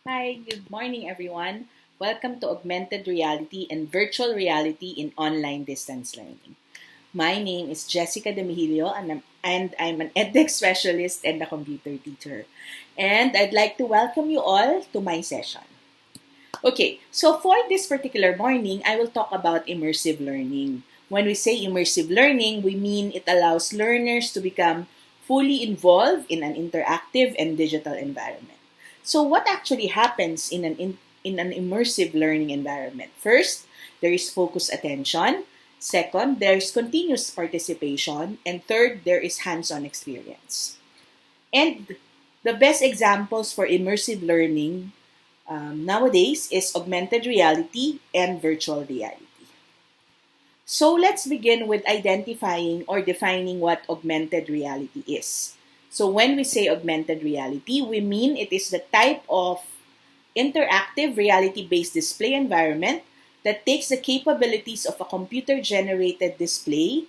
Hi, good morning, everyone. Welcome to Augmented Reality and Virtual Reality in Online Distance Learning. My name is Jessica Demegillo, and I'm an EdTech specialist and a computer teacher. And I'd like to welcome you all to my session. Okay, so for this particular morning, I will talk about immersive learning. When we say immersive learning, we mean it allows learners to become fully involved in an interactive and digital environment. So what actually happens in an immersive learning environment? First, there is focused attention. Second, there is continuous participation. And third, there is hands-on experience. And the best examples for immersive learning nowadays is augmented reality and virtual reality. So let's begin with identifying or defining what augmented reality is. So when we say augmented reality, we mean it is the type of interactive reality-based display environment that takes the capabilities of a computer-generated display,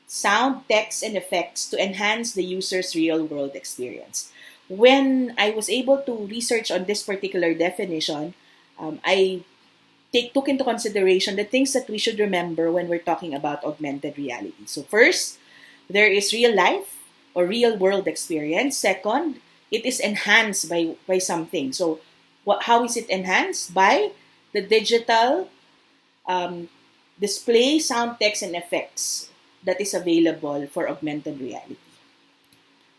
sound, text, and effects to enhance the user's real-world experience. When I was able to research on this particular definition, I took into consideration the things that we should remember when we're talking about augmented reality. So first, there is real life or real world experience. Second, it is enhanced by something. So how is it enhanced? By the digital um, display, sound, text, and effects that is available for augmented reality.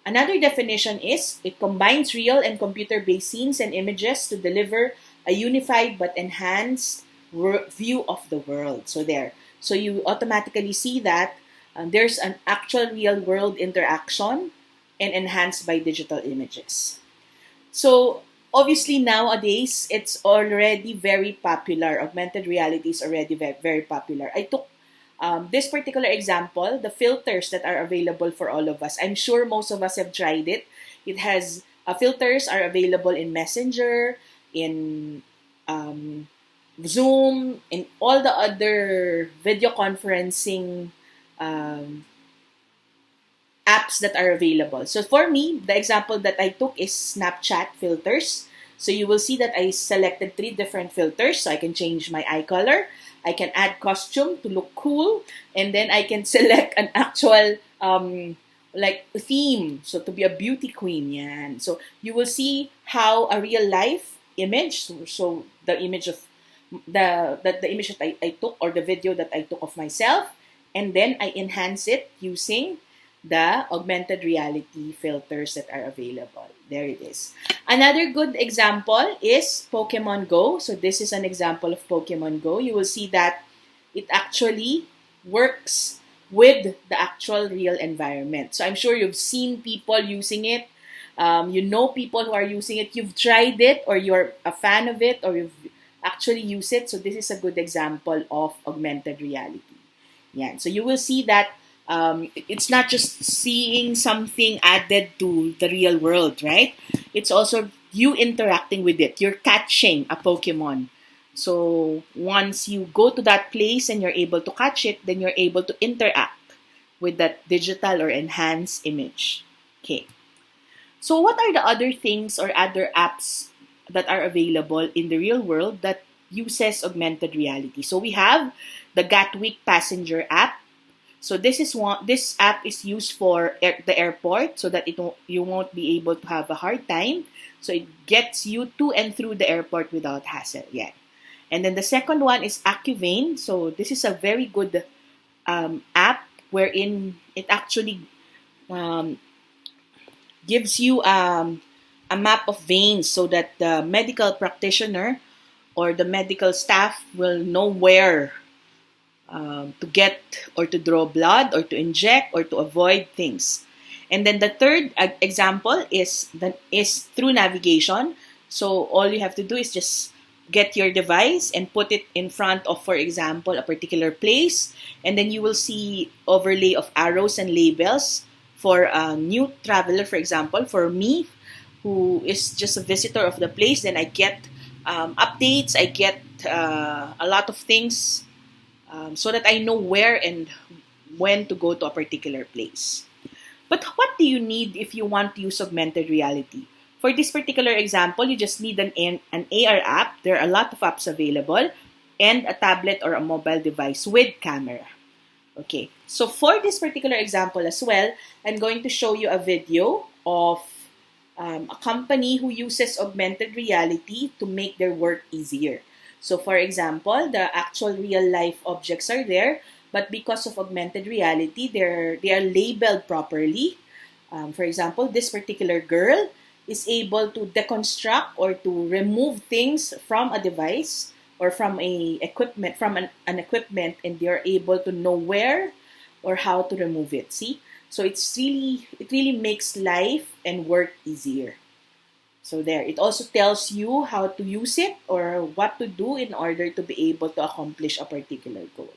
Another definition is it combines real and computer-based scenes and images to deliver a unified but enhanced view of the world. So there. So you automatically see that there's an actual real-world interaction and enhanced by digital images. So obviously nowadays it's already very popular. Augmented reality is already very popular. I took this particular example, the filters that are available for all of us. I'm sure most of us have tried it. It has filters are available in Messenger, in Zoom, in all the other video conferencing um, apps that are available. So for me, the example that I took is Snapchat filters. So you will see that I selected 3 different filters. So I can change my eye color, I can add costume to look cool, and then I can select an actual like theme. So to be a beauty queen, yan. So you will see how a real life image, so the image of the image that I took or the video that I took of myself, and then I enhance it using the augmented reality filters that are available. There it is. Another good example is Pokemon Go. So this is an example of Pokemon Go. You will see that it actually works with the actual real environment. So I'm sure you've seen people using it. You know people who are using it. You've tried it or you're a fan of it or you've actually used it. So this is a good example of augmented reality. Yeah. So you will see that it's not just seeing something added to the real world, right? It's also you interacting with it. You're catching a Pokemon. So once you go to that place and you're able to catch it, then you're able to interact with that digital or enhanced image. Okay. So what are the other things or other apps that are available in the real world that uses augmented reality? So we have the Gatwick Passenger app. So this app is used for the airport so that you won't be able to have a hard time. So it gets you to and through the airport without hassle. Yeah. And then the second one is AccuVein. So this is a very good app wherein it actually um, gives you a map of veins so that the medical practitioner or the medical staff will know where to get or to draw blood or to inject or to avoid things. And then the third example is through navigation. So all you have to do is just get your device and put it in front of, for example, a particular place, and then you will see overlay of arrows and labels for a new traveler. For example, for me, who is just a visitor of the place, then I get updates. I get a lot of things so that I know where and when to go to a particular place. But what do you need if you want to use augmented reality? For this particular example, you just need an AR app. There are a lot of apps available, and a tablet or a mobile device with camera. Okay, so for this particular example as well, I'm going to show you a video of a company who uses augmented reality to make their work easier. So for example, the actual real life objects are there, but because of augmented reality, they are labeled properly. For example, this particular girl is able to deconstruct or to remove things from a device or from an equipment, and they're able to know where or how to remove it. See? So it really makes life and work easier. So there, it also tells you how to use it or what to do in order to be able to accomplish a particular goal.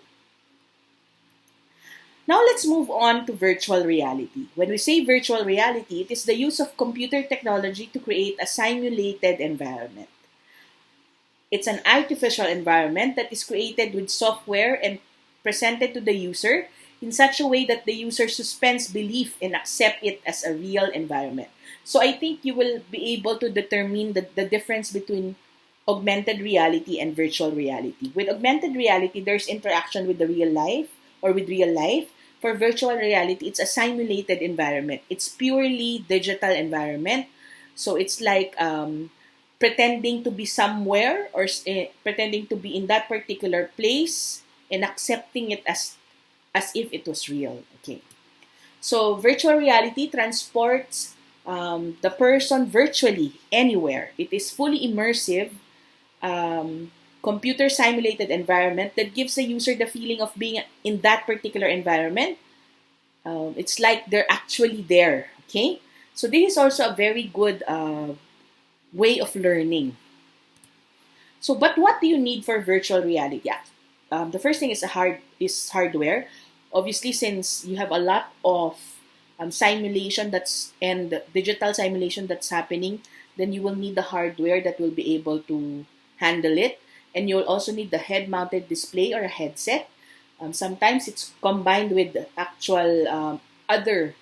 Now let's move on to virtual reality. When we say virtual reality, it is the use of computer technology to create a simulated environment. It's an artificial environment that is created with software and presented to the user in such a way that the user suspends belief and accept it as a real environment. So I think you will be able to determine the difference between augmented reality and virtual reality. With augmented reality, there's interaction with the real life or with real life. For virtual reality, it's a simulated environment. It's purely digital environment. So it's like pretending to be somewhere or pretending to be in that particular place and accepting it as if it was real. Okay. So virtual reality transports the person virtually anywhere. It is fully immersive, computer simulated environment that gives the user the feeling of being in that particular environment. It's like they're actually there. Okay. So this is also a very good way of learning. So, but what do you need for virtual reality? Yeah. The first thing is hardware. Obviously, since you have a lot of simulation and digital simulation that's happening, then you will need the hardware that will be able to handle it, and you'll also need the head-mounted display or a headset. Sometimes it's combined with the actual other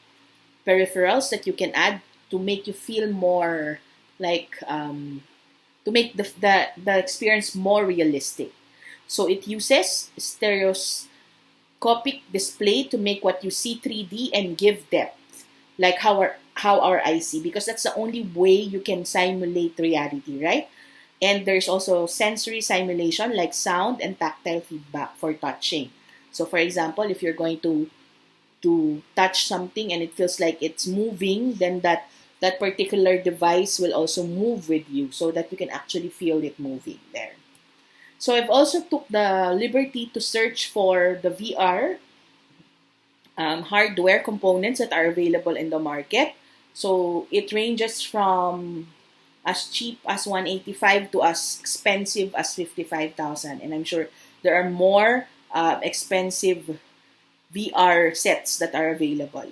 peripherals that you can add to make you feel more like to make the experience more realistic. So it uses stereoscopic display to make what you see 3D and give depth, like how our eyes see, because that's the only way you can simulate reality, right? And there's also sensory simulation like sound and tactile feedback for touching. So for example, if you're going to touch something and it feels like it's moving, then that particular device will also move with you so that you can actually feel it moving there. So I've also took the liberty to search for the VR hardware components that are available in the market. So it ranges from as cheap as 185 to as expensive as 55,000, and I'm sure there are more expensive VR sets that are available.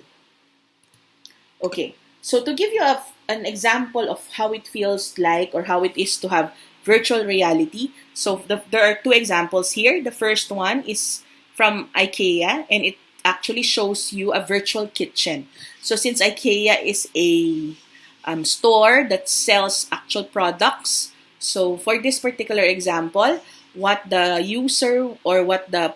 Okay, so to give you an example of how it feels like or how it is to have virtual reality, so there are two examples here. The first one is from IKEA, and it actually shows you a virtual kitchen. So since IKEA is a store that sells actual products, so for this particular example, what the user or what the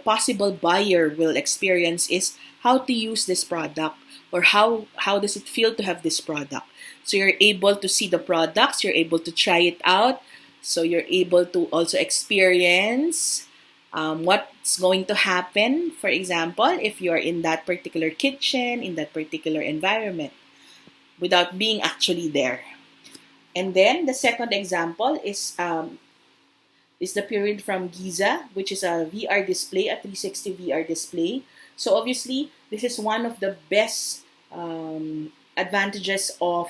possible buyer will experience is how to use this product or how does it feel to have this product. So you're able to see the products, you're able to try it out, so you're able to also experience what's going to happen, for example, if you're in that particular kitchen, in that particular environment, without being actually there. And then the second example is the period from Giza, which is a VR display, a 360 VR display. So obviously, this is one of the best advantages of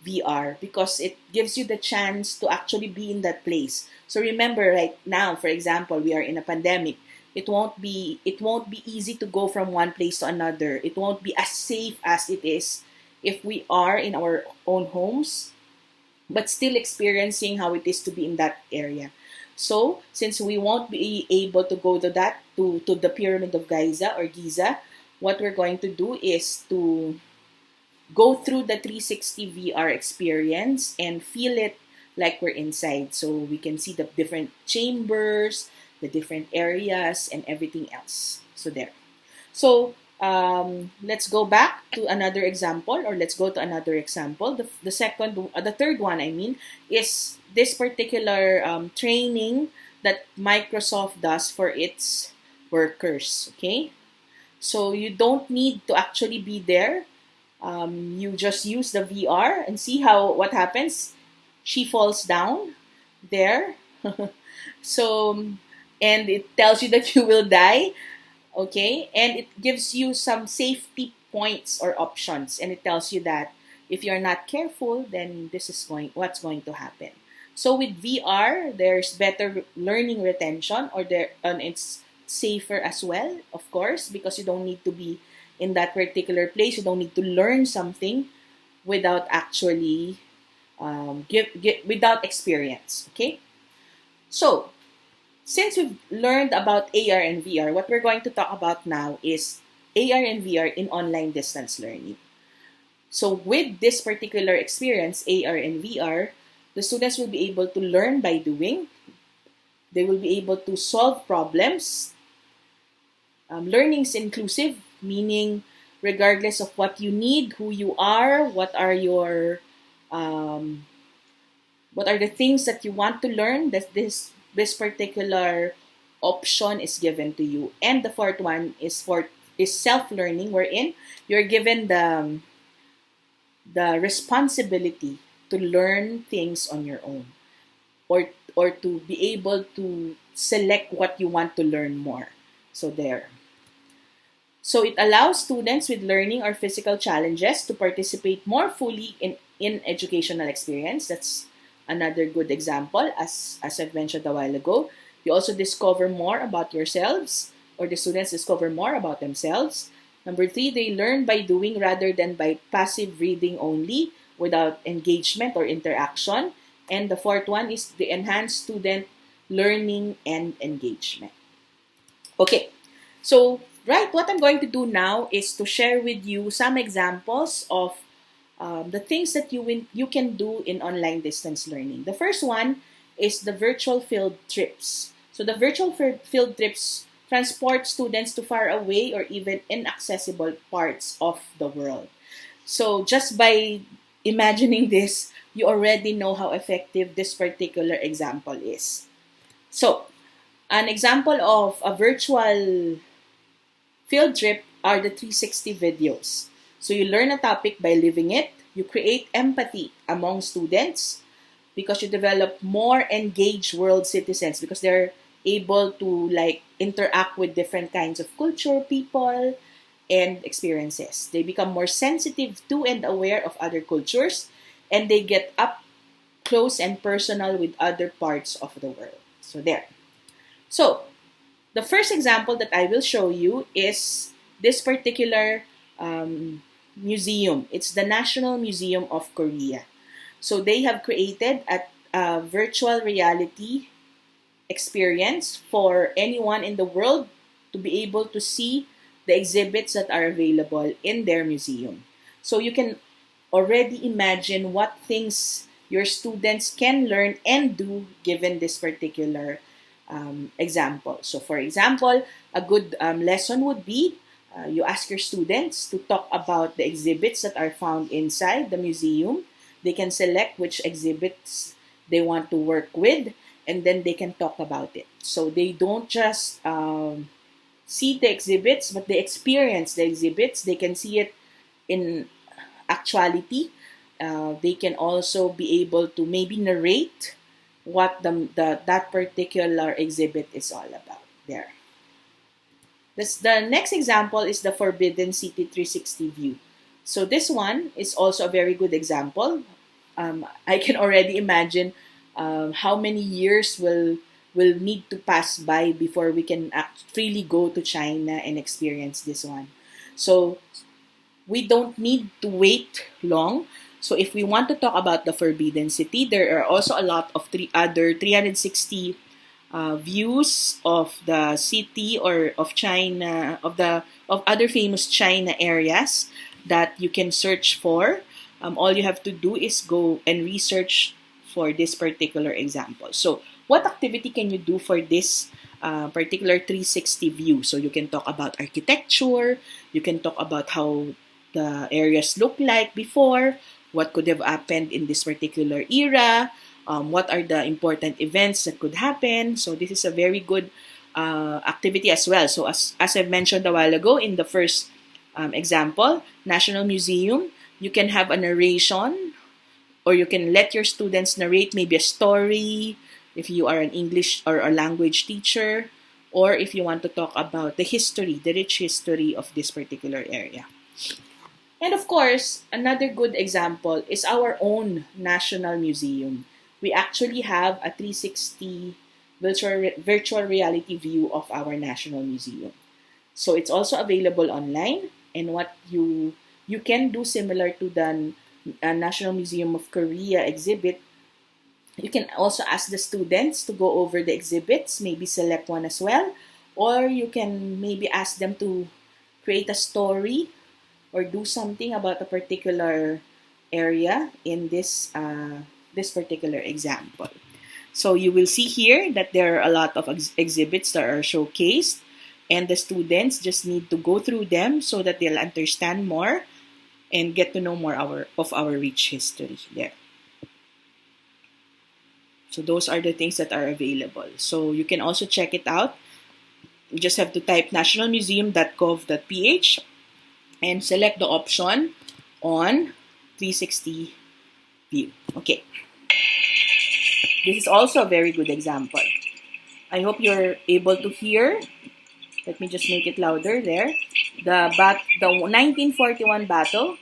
VR because it gives you the chance to actually be in that place. So remember, right now, for example, we are in a pandemic. It won't be easy to go from one place to another. It won't be as safe as it is if we are in our own homes, but still experiencing how it is to be in that area. So, since we won't be able to go to the Pyramid of Giza or Giza, what we're going to do is to go through the 360 VR experience and feel it like we're inside. So we can see the different chambers, the different areas, and everything else. So there. So let's go back to another example, or let's go to another example. The third one, I mean, is this particular training that Microsoft does for its workers. Okay, so you don't need to actually be there. You just use the VR and see how what happens. She falls down there. So, and it tells you that you will die. Okay, and it gives you some safety points or options, and it tells you that if you're not careful, then this is what's going to happen. So with VR, there's better learning retention, or there and it's safer as well, of course, because you don't need to be in that particular place. You don't need to learn something without actually without experience. Okay, so since we've learned about AR and VR, what we're going to talk about now is AR and VR in online distance learning. So with this particular experience, AR and VR, the students will be able to learn by doing. They will be able to solve problems. Learning is inclusive, meaning regardless of what you need, who you are, um, what are the things that you want to learn, that this particular option is given to you. And the fourth one is self-learning, wherein you're given the responsibility to learn things on your own, or to be able to select what you want to learn more. So there. So it allows students with learning or physical challenges to participate more fully in educational experience. That's another good example. As I've mentioned a while ago, you also discover more about yourselves, or the students discover more about themselves. Number three, they learn by doing rather than by passive reading only without engagement or interaction. And the fourth one is the enhanced student learning and engagement. Okay, so what I'm going to do now is to share with you some examples of the things that you can do in online distance learning. The first one is the virtual field trips. So the virtual field trips transport students to far away or even inaccessible parts of the world. So just by imagining this, you already know how effective this particular example is. So an example of a virtual field trip are the 360 videos. So you learn a topic by living it. You create empathy among students because you develop more engaged world citizens, because they're able to interact with different kinds of culture, people, and experiences. They become more sensitive to and aware of other cultures, and they get up close and personal with other parts of the world. So there. So the first example that I will show you is this particular museum. It's the National Museum of Korea. So they have created a virtual reality experience for anyone in the world to be able to see the exhibits that are available in their museum. So you can already imagine what things your students can learn and do given this particular example. So for example, a good lesson would be you ask your students to talk about the exhibits that are found inside the museum. They can select which exhibits they want to work with, and then they can talk about it. So they don't just see the exhibits, but they experience the exhibits. They can see it in actuality. They can also be able to maybe narrate what that particular exhibit is all about. There. The next example is the Forbidden City 360 view. So this one is also a very good example. I can already imagine how many years will need to pass by before we can really go to China and experience this one. So we don't need to wait long. So if we want to talk about the Forbidden City, there are also a lot of other 360 views of the city or of China, of other famous China areas. that you can search for. All you have to do is go and research for this particular example. So, what activity can you do for this particular 360 view? So, you can talk about architecture, you can talk about how the areas look like before, what could have happened in this particular era, what are the important events that could happen. So, this is a very good activity as well. So, as I've mentioned a while ago in the first example, National Museum, you can have a narration, or you can let your students narrate maybe a story if you are an English or a language teacher, or if you want to talk about the history, the rich history of this particular area. And of course, another good example is our own National Museum. We actually have a 360 virtual reality view of our National Museum. So it's also available online, and what you can do similar to the National Museum of Korea exhibit, you can also ask the students to go over the exhibits, maybe select one as well, or you can maybe ask them to create a story or do something about a particular area in this particular example. So you will see here that there are a lot of exhibits that are showcased, and the students just need to go through them so that they'll understand more and get to know more of our rich history there. So those are the things that are available. So you can also check it out. You just have to type nationalmuseum.gov.ph and select the option on 360 view. Okay. This is also a very good example. I hope you're able to hear. Let me just make it louder there. The 1941 battle,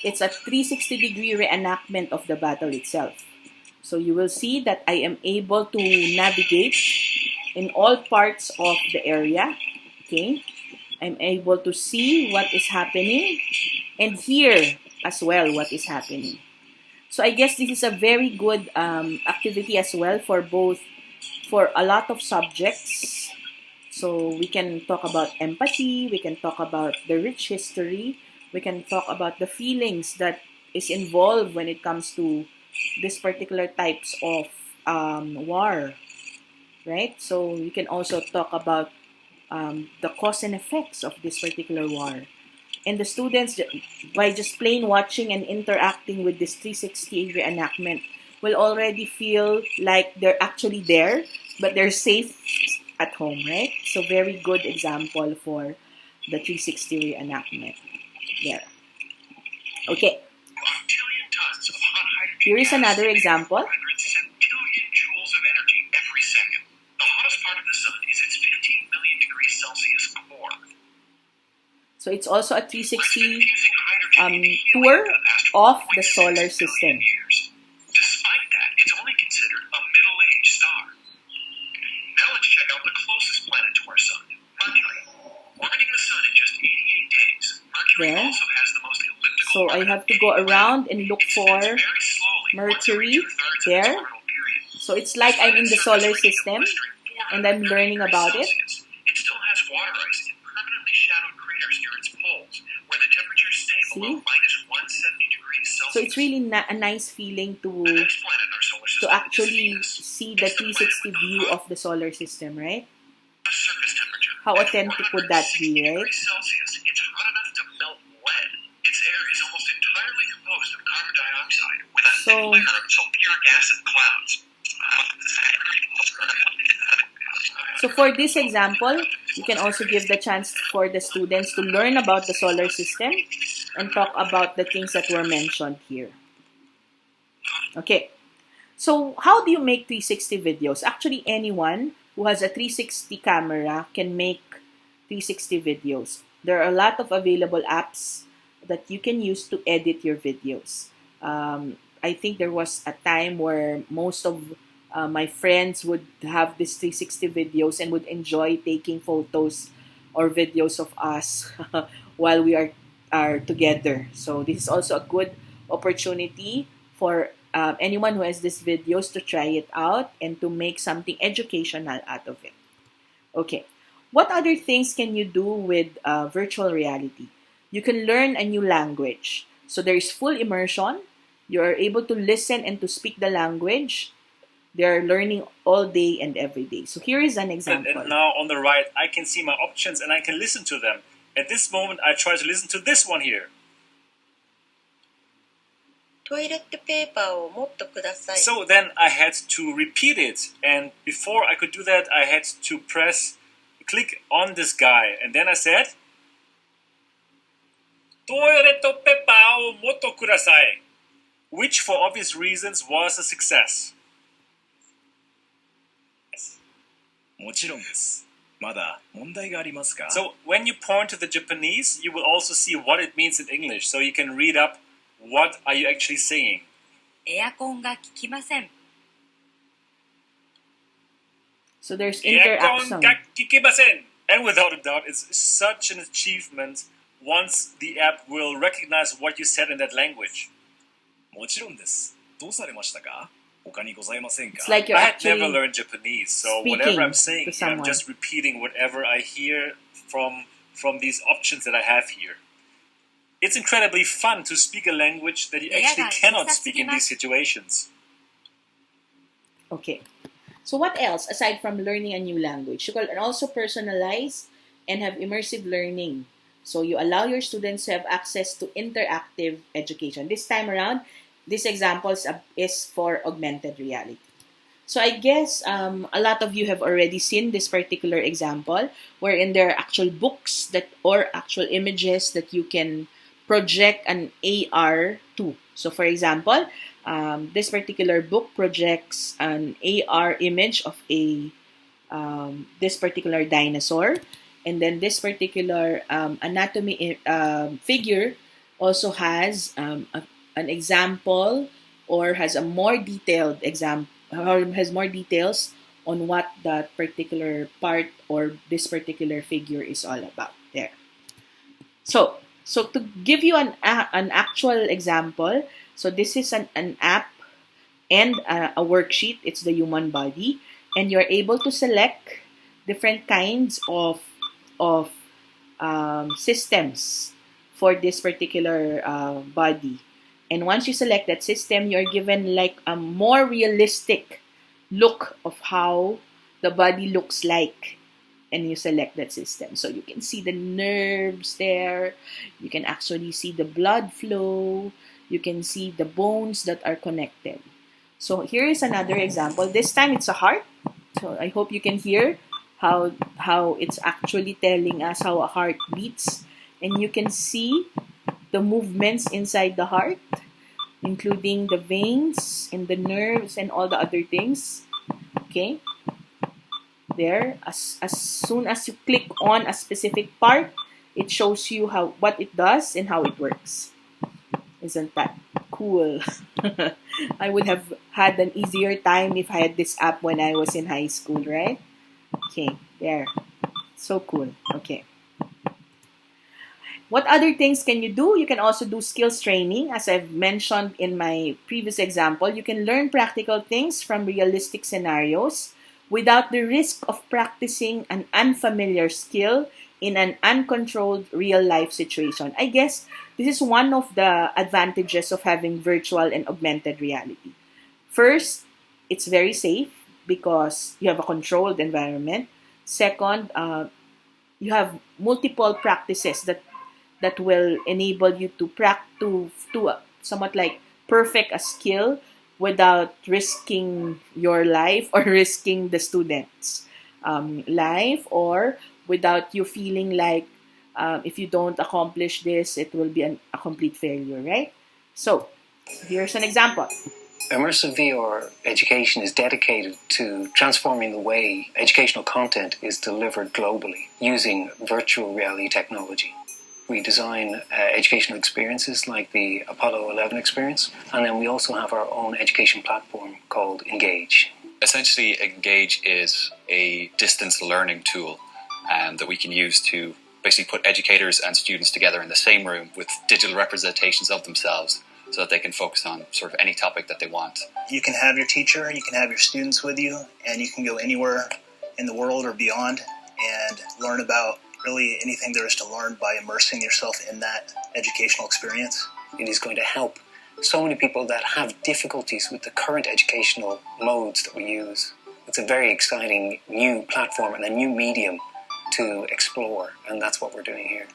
it's a 360-degree reenactment of the battle itself. So you will see that I am able to navigate in all parts of the area. Okay. I'm able to see what is happening and hear as well what is happening. So I guess this is a very good activity as well for a lot of subjects. So we can talk about empathy, we can talk about the rich history, we can talk about the feelings that is involved when it comes to this particular types of war, right? So you can also talk about the cause and effects of this particular war. And the students, by just plain watching and interacting with this 360 reenactment, will already feel like they're actually there, but they're safe at home, right? So very good example for the 360 reenactment there. Okay. Here is another example. So it's also a 360 tour of the solar system. Despite that, it's only considered a middle-aged star. Now let's check out the closest planet to our sun, Mercury. Orbiting the sun in just 88 days, Mercury also has the most elliptical. So I have to go around and look for Mercury there. So it's like I'm in the solar system and I'm learning about it. It still has water ice and permanently shadowed craters near its poles, where the temperatures stay below -170 degrees Celsius. So it's really a nice feeling to actually see the 360 view of the solar system, right? How authentic would that be, right? It's hot enough to melt lead. Its air is almost entirely composed of carbon dioxide with a thin layer of sulfuric acid clouds. So for this example, you can also give the chance for the students to learn about the solar system and talk about the things that were mentioned here. Okay, so how do you make 360 videos? Actually, anyone who has a 360 camera can make 360 videos. There are a lot of available apps that you can use to edit your videos. I think there was a time where most of my friends would have these 360 videos and would enjoy taking photos or videos of us while we are together. So this is also a good opportunity for anyone who has these videos to try it out and to make something educational out of it. Okay, what other things can you do with virtual reality? You can learn a new language. So there is full immersion. You are able to listen and to speak the language. They are learning all day and every day. So here is an example. And now on the right, I can see my options and I can listen to them. At this moment, I try to listen to this one here. トイレットペーパーをもっとください。 So then I had to repeat it, and before I could do that, I had to click on this guy, and then I said, トイレットペーパーをもっとください, which for obvious reasons was a success. もちろんです。まだ問題がありますか? So when you point to the Japanese, you will also see what it means in English, so you can read up what are you actually saying. エアコンが効きません。 So there's interaction. And without a doubt, it's such an achievement once the app will recognize what you said in that language. もちろんです。どうされましたか? 他にございませんか? It's like you're I had actually never learned Japanese, so whatever I'm saying, I'm just repeating whatever I hear from these options that I have here. It's incredibly fun to speak a language that you actually cannot speak in these situations. Okay. So what else aside from learning a new language? You can also personalize and have immersive learning. So you allow your students to have access to interactive education. This time around, this example is for augmented reality. So I guess a lot of you have already seen this particular example wherein there are actual books or actual images that you can project an AR to. So for example, this particular book projects an AR image of this particular dinosaur, and then this particular anatomy figure also has an example or has a more detailed example or has more details on what that particular part or this particular figure is all about there. So to give you an actual example, so this is an app and a worksheet. It's the human body, and you're able to select different kinds of systems for this particular body. And once you select that system, you're given like a more realistic look of how the body looks like, and you select that system. So you can see the nerves there. You can actually see the blood flow. You can see the bones that are connected. So here is another example. This time it's a heart. So I hope you can hear how it's actually telling us how a heart beats. And you can see the movements inside the heart, including the veins and the nerves and all the other things. Okay? There, as soon as you click on a specific part, it shows you what it does and how it works. Isn't that cool? I would have had an easier time if I had this app when I was in high school, right? Okay, there. So cool. Okay. What other things can you do? You can also do skills training. As I've mentioned in my previous example, you can learn practical things from realistic scenarios without the risk of practicing an unfamiliar skill in an uncontrolled real-life situation. I guess this is one of the advantages of having virtual and augmented reality. First, it's very safe because you have a controlled environment. Second, you have multiple practices that will enable you to somewhat like perfect a skill without risking your life or risking the students' life, or without you feeling like if you don't accomplish this, it will be a complete failure, right? So here's an example. Immersive VR education is dedicated to transforming the way educational content is delivered globally using virtual reality technology. We design educational experiences like the Apollo 11 experience, and then we also have our own education platform called Engage. Essentially, Engage is a distance learning tool that we can use to basically put educators and students together in the same room with digital representations of themselves so that they can focus on sort of any topic that they want. You can have your teacher, you can have your students with you, and you can go anywhere in the world or beyond and learn about really anything there is to learn by immersing yourself in that educational experience. It is going to help so many people that have difficulties with the current educational modes that we use. It's a very exciting new platform and a new medium to explore, and that's what we're doing here.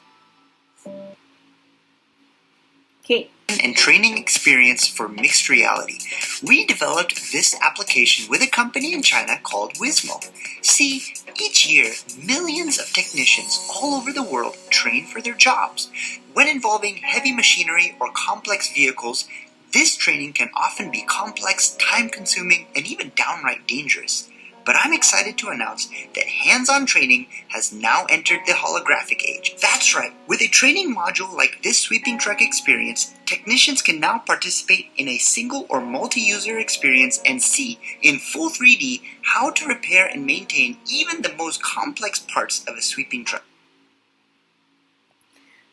Okay. And training experience for mixed reality. We developed this application with a company in China called Wizmo. See, each year, millions of technicians all over the world train for their jobs. When involving heavy machinery or complex vehicles, this training can often be complex, time-consuming, and even downright dangerous. But I'm excited to announce that hands-on training has now entered the holographic age. That's right, with a training module like this sweeping truck experience, technicians can now participate in a single or multi-user experience and see in full 3D how to repair and maintain even the most complex parts of a sweeping truck.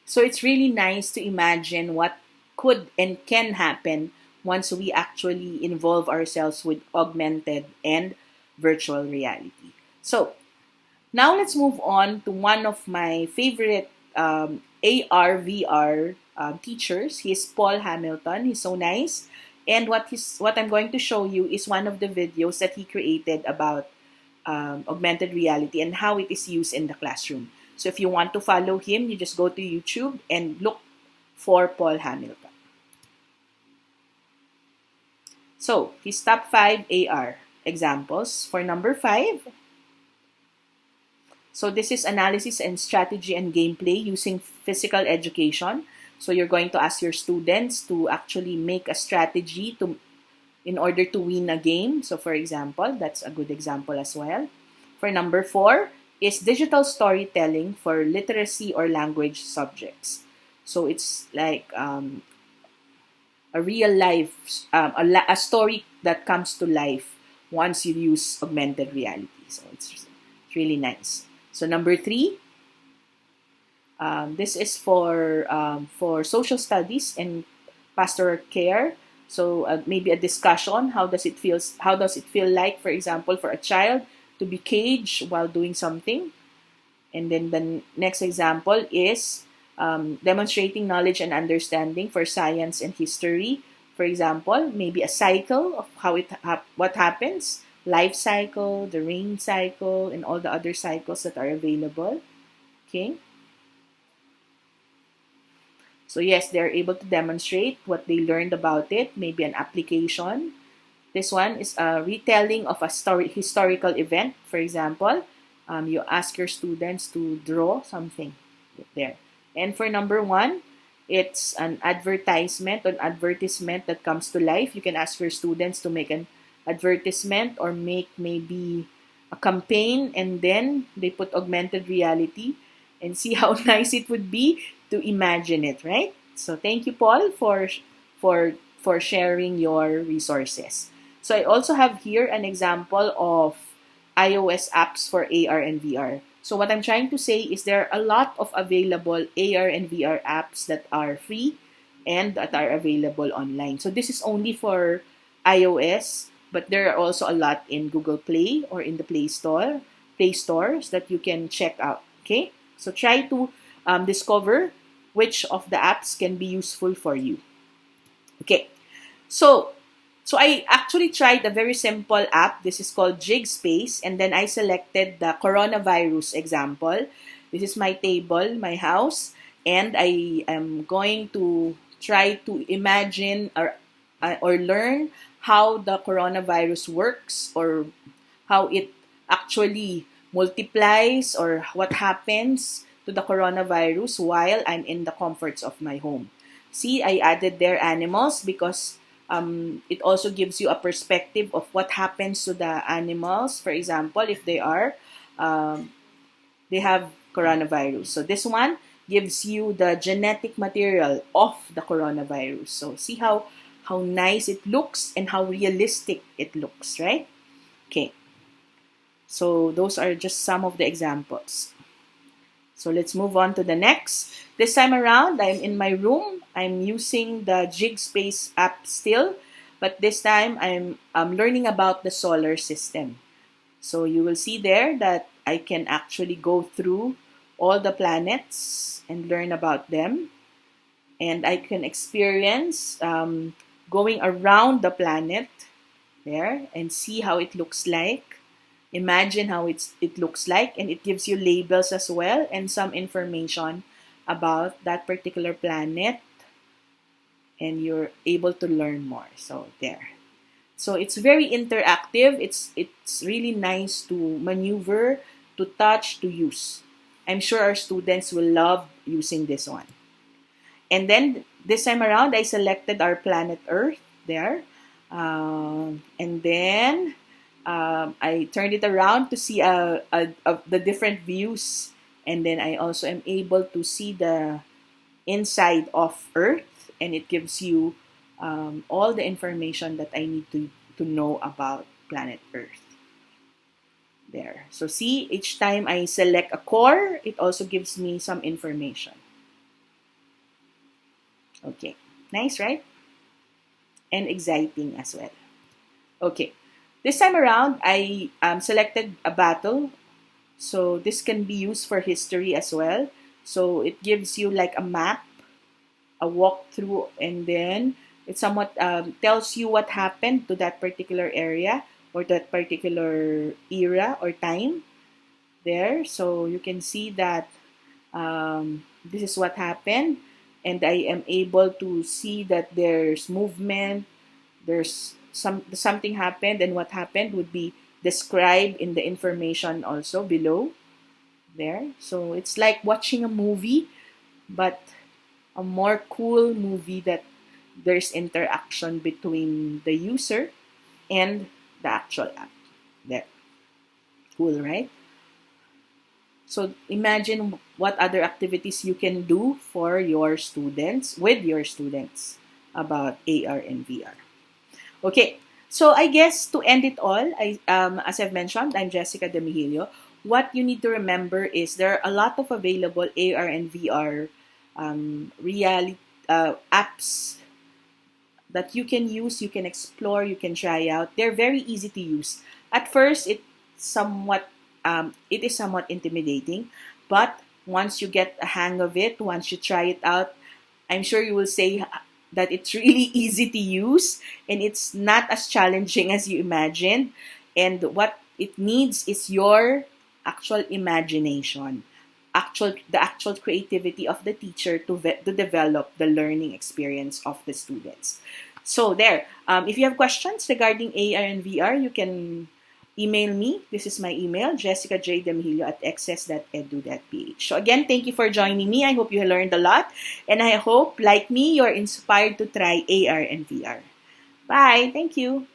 So it's really nice to imagine what could and can happen once we actually involve ourselves with augmented and virtual reality. So now let's move on to one of my favorite AR VR teachers. He's Paul Hamilton. He's so nice. And what I'm going to show you is one of the videos that he created about augmented reality and how it is used in the classroom. So if you want to follow him, you just go to YouTube and look for Paul Hamilton. So his top 5 AR examples. For number 5, so this is analysis and strategy and gameplay using physical education. So you're going to ask your students to actually make a strategy in order to win a game. So for example, that's a good example as well. For number 4 is digital storytelling for literacy or language subjects. So it's like a real life, a story that comes to life once you use augmented reality. So it's really nice. So number 3, this is for social studies and pastoral care. So maybe a discussion. How does it feel like, for example, for a child to be caged while doing something? And then the next example is demonstrating knowledge and understanding for science and history. For example, maybe a cycle of what happens, life cycle, the rain cycle, and all the other cycles that are available. Okay. So yes, they're able to demonstrate what they learned about it, maybe an application. This one is a retelling of a historical event. For example, you ask your students to draw something there. And for number 1, it's an advertisement or advertisement that comes to life. You can ask your students to make an advertisement or make maybe a campaign, and then they put augmented reality and see how nice it would be to imagine it, right? So thank you, Paul, for sharing your resources. So I also have here an example of iOS apps for AR and VR. So what I'm trying to say is there are a lot of available AR and VR apps that are free and that are available online. So this is only for iOS, but there are also a lot in Google Play or in the Play stores that you can check out. Okay, so try to discover which of the apps can be useful for you. Okay, so I actually tried a very simple app. This is called Jig Space, and then I selected the coronavirus example. This is my table, my house, and I am going to try to imagine or learn how the coronavirus works, or how it actually multiplies, or what happens to the coronavirus while I'm in the comforts of my home. See, I added there animals because it also gives you a perspective of what happens to the animals. For example, if they have coronavirus. So this one gives you the genetic material of the coronavirus. So see how nice it looks and how realistic it looks, right? Okay. So those are just some of the examples. So let's move on to the next. This time around, I'm in my room. I'm using the Jig Space app still, but this time I'm learning about the solar system. So you will see there that I can actually go through all the planets and learn about them. And I can experience going around the planet there and see how it looks like. Imagine how it looks like, and it gives you labels as well and some information about that particular planet, and you're able to learn more. So there. So it's very interactive. It's really nice to maneuver, to touch, to use. I'm sure our students will love using this one. And then this time around, I selected our planet Earth there. And then I turned it around to see the different views. And then I also am able to see the inside of Earth. And it gives you all the information that I need to know about planet Earth. There. So see, each time I select a core, it also gives me some information. Okay, nice, right? And exciting as well. Okay, this time around, I selected a battle. So this can be used for history as well. So it gives you like a map, a walkthrough, and then it somewhat tells you what happened to that particular area or that particular era or time there. So you can see that this is what happened, and I am able to see that there's movement, there's something happened, and what happened would be described in the information also below there. So it's like watching a movie, but a more cool movie that there's interaction between the user and the actual app there. Cool, right? So imagine what other activities you can do for your students, with your students, about AR and VR. Okay, so I guess to end it all, as I've mentioned, I'm Jessica Demegillo. What you need to remember is there are a lot of available AR and VR reality apps that you can use, you can explore, you can try out. They're very easy to use. At first, it is somewhat intimidating, but once you get a hang of it, once you try it out, I'm sure you will say that it's really easy to use and it's not as challenging as you imagined. And what it needs is your actual imagination, the actual creativity of the teacher to develop the learning experience of the students. So there, if you have questions regarding AR and VR, you can email me. This is my email, jessicajDemihilio@xs.edu.ph. So again, thank you for joining me. I hope you learned a lot. And I hope, like me, you're inspired to try AR and VR. Bye. Thank you.